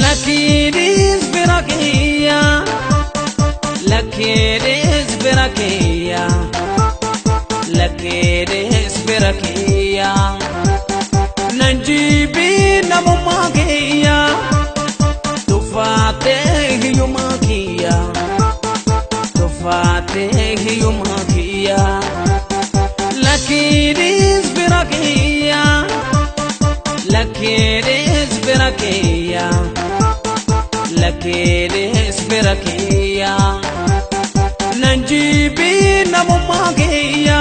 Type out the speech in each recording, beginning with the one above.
Lakidis birakia, lakidis birakia, lakidis birakia. Nanjibi namumakia, tufate hiyumakia, tufate hiyumakia. Lakidis birakia, lakidis birakia, lakidis birakia. Nanjibi namumakia,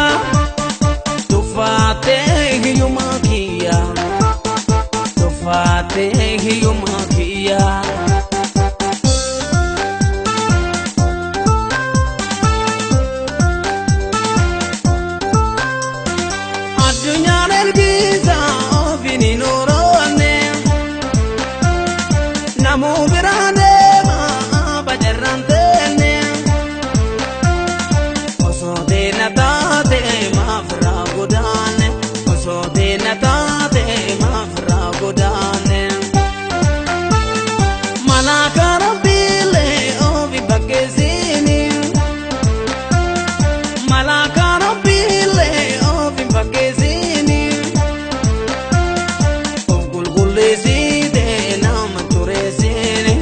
tufate hiyumakia, tufate hiyumakia. Adunya nergiza vininurone, namu birane ma bajarantene. Oso de natate ma fragodane, oso de natate ma fragodane. Malaka rabile ovi bagezini, malaka rabile ovi bagezini. Ogul gulezi de nam turesene,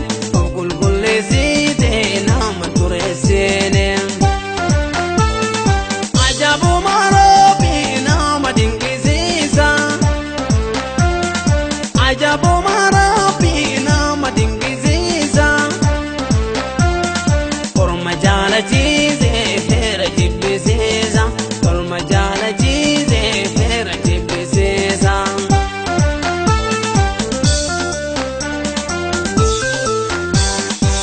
ogul gulezi de nam turesene. Ajabu marabi nam dingiziza, ajabu marabi nam dingiziza. Kormajala chize fera jibbiziza, kormajala chize fera jibbiziza.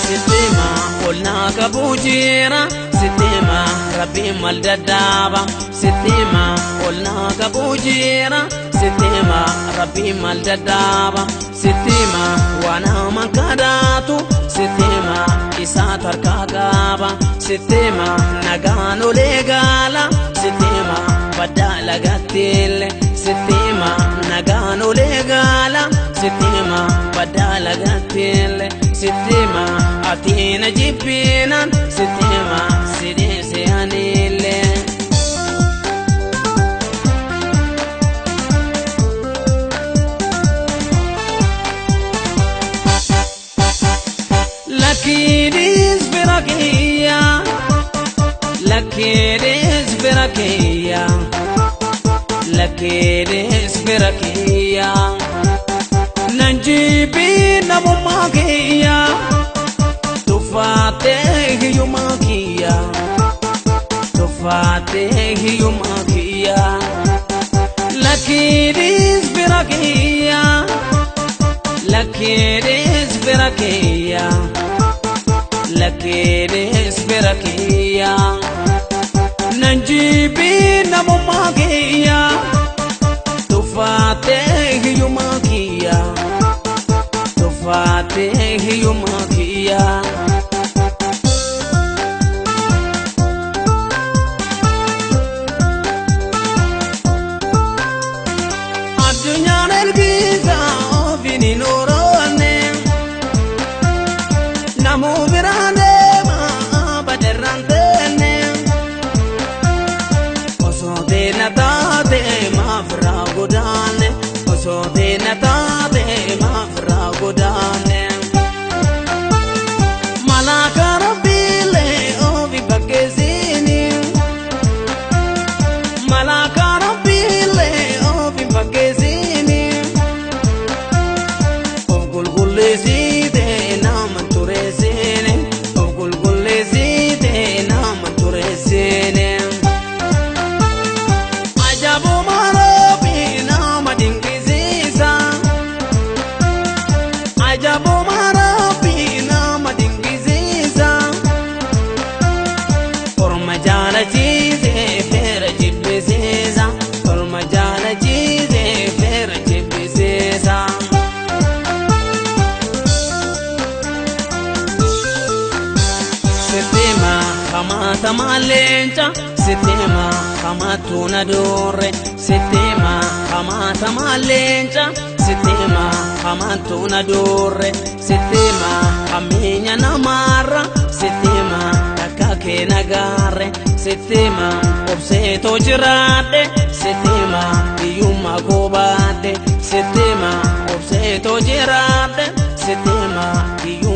Sistema olna kabujira, sistema rabbi maldadaba. Sistema olna kabujira, sistema rabbi maldadaba. Sistema wana mankadatu, sistema isa tarkagaba. Sistema nagano legala, sistema badala gatile. Sistema nagano legala, sistema badala gatile. Sistema atina jibinan, sistema sidese anile. Lakidis birakia, lakidis birakia, lakidis birakia. Nanjibi namumakia, tufate hiyumakia, tufate hiyumakia. Lakidis birakia, lakidis birakia, lakidis birakia. Nanjibi namumakia, tufate hiyumakia, tufate hiyumakia. Adunya nergiza vininurone, namu birane ma bajarantene. Oso de natate ma fragodane, oso de natate ma fragodane. Malaka rabile ovi bagezini, malaka rabile ovi bagezini. Ogul gulezi de nam turesene, ogul gulezi de nam turesene. Ajabu marabi nam dingiziza, ajabu marabi nam dingiziza. Kormajala chize fera jibbiziza, kormajala chize fera jibbiziza. Sistema kamata malencha, sistema kama tunadore, sistema kamata malencha, Sitema amantuna dorre Sitema aminya namara Sitema takake nagare Sitema obseto jirade Sitema iyuma kobade Sitema obseto jirade Sitema iyuma